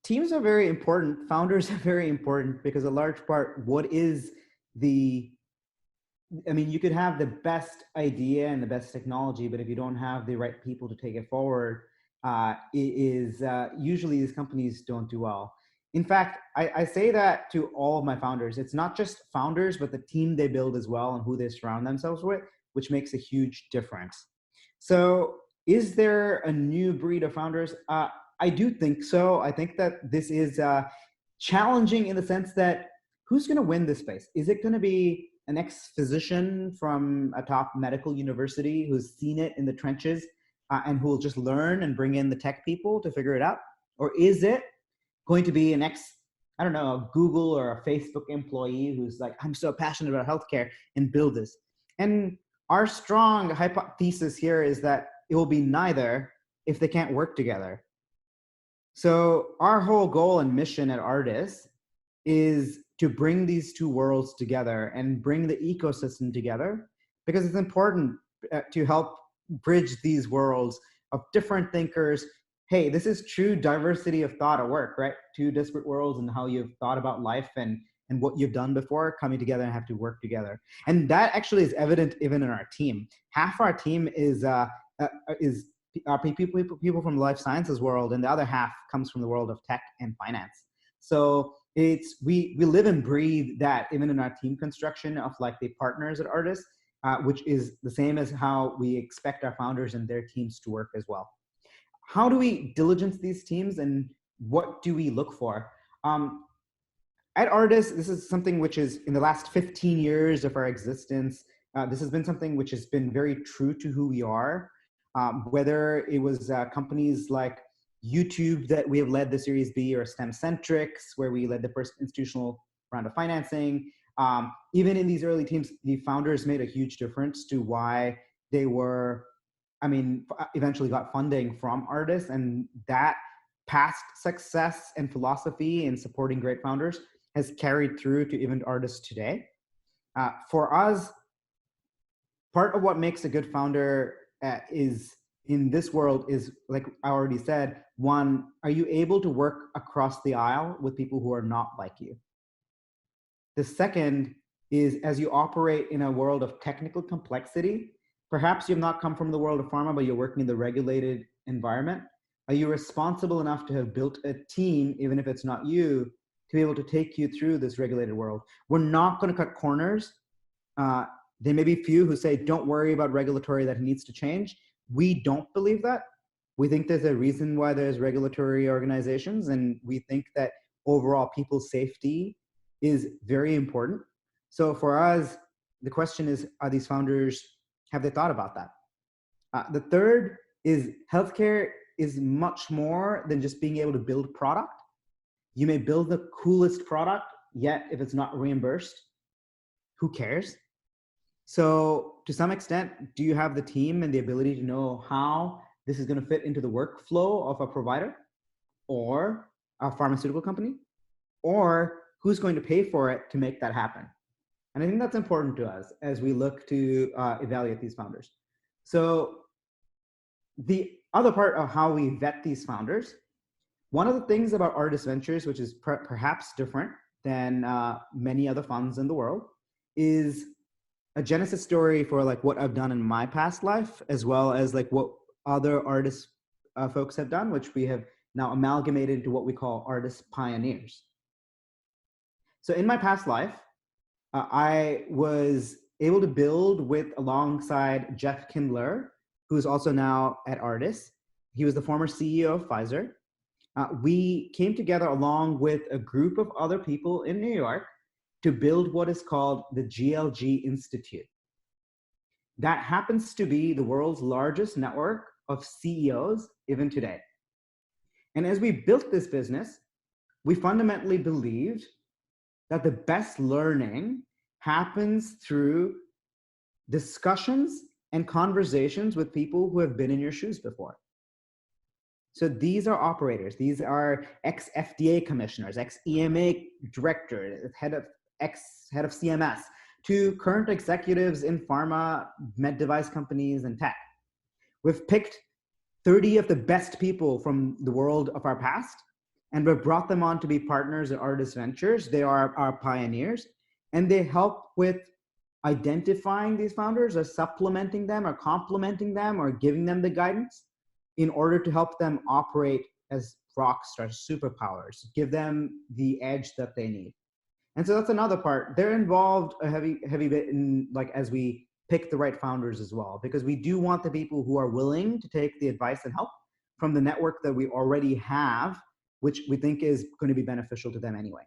Teams are very important. Founders are very important because a large part, what is the, I mean, you could have the best idea and the best technology, but if you don't have the right people to take it forward, usually these companies don't do well. In fact, I say that to all of my founders. It's not just founders, but the team they build as well and who they surround themselves with, which makes a huge difference. So is there a new breed of founders? I do think so. I think that this is challenging in the sense that who's going to win this space? Is it going to be an ex-physician from a top medical university who's seen it in the trenches and who will just learn and bring in the tech people to figure it out? Or is it going to be an I don't know, a Google or a Facebook employee who's like, I'm so passionate about healthcare and build this? And our strong hypothesis here is that it will be neither if they can't work together. So our whole goal and mission at ARTIS is to bring these two worlds together and bring the ecosystem together, because it's important to help bridge these worlds of different thinkers. Hey, this is true diversity of thought at work, right? Two disparate worlds and how you've thought about life and what you've done before coming together and have to work together. And that actually is evident even in our team. Half our team is people from the life sciences world, and the other half comes from the world of tech and finance. So we live and breathe that even in our team construction of like the partners at ARTIS, which is the same as how we expect our founders and their teams to work as well. How do we diligence these teams and what do we look for? At ARTIS, this is something which is in the last 15 years of our existence, this has been something which has been very true to who we are. Whether it was companies like YouTube that we have led the Series B, or STEMcentrics, where we led the first institutional round of financing. Even in these early teams, the founders made a huge difference to why they were, eventually got funding from ARTIS, and that past success and philosophy in supporting great founders has carried through to even ARTIS today. For us, part of what makes a good founder is in this world is, like I already said, one, are you able to work across the aisle with people who are not like you? The second is, as you operate in a world of technical complexity, perhaps you've not come from the world of pharma, but you're working in the regulated environment. Are you responsible enough to have built a team, even if it's not you, to be able to take you through this regulated world? We're not going to cut corners. There may be few who say, don't worry about regulatory, that needs to change. We don't believe that. We think there's a reason why there's regulatory organizations, and we think that overall people's safety is very important. So for us, the question is, are these founders, have they thought about that? The third is, healthcare is much more than just being able to build product. You may build the coolest product, yet if it's not reimbursed, who cares? So to some extent, do you have the team and the ability to know how this is going to fit into the workflow of a provider or a pharmaceutical company, or who's going to pay for it to make that happen? And I think that's important to us as we look to evaluate these founders. So the other part of how we vet these founders, one of the things about ARTIS Ventures, which is perhaps different than many other funds in the world, is a genesis story for like what I've done in my past life, as well as like what other ARTIS folks have done, which we have now amalgamated into what we call ARTIS Pioneers. So in my past life, I was able to build alongside Jeff Kindler, who's also now at ARTIS. He was the former CEO of Pfizer. We came together along with a group of other people in New York to build what is called the GLG Institute. That happens to be the world's largest network of CEOs even today. And as we built this business, we fundamentally believed that the best learning happens through discussions and conversations with people who have been in your shoes before. So these are operators. These are ex-FDA commissioners, ex-EMA director, head of CMS, to current executives in pharma, med device companies, and tech. We've picked 30 of the best people from the world of our past And we've brought them on to be partners at ARTIS Ventures. They are our pioneers, and they help with identifying these founders, or supplementing them, or complementing them, or giving them the guidance in order to help them operate as rock stars, superpowers, give them the edge that they need. And so that's another part. They're involved a heavy bit in, like, as we pick the right founders as well, because we do want the people who are willing to take the advice and help from the network that we already have, which we think is going to be beneficial to them anyway.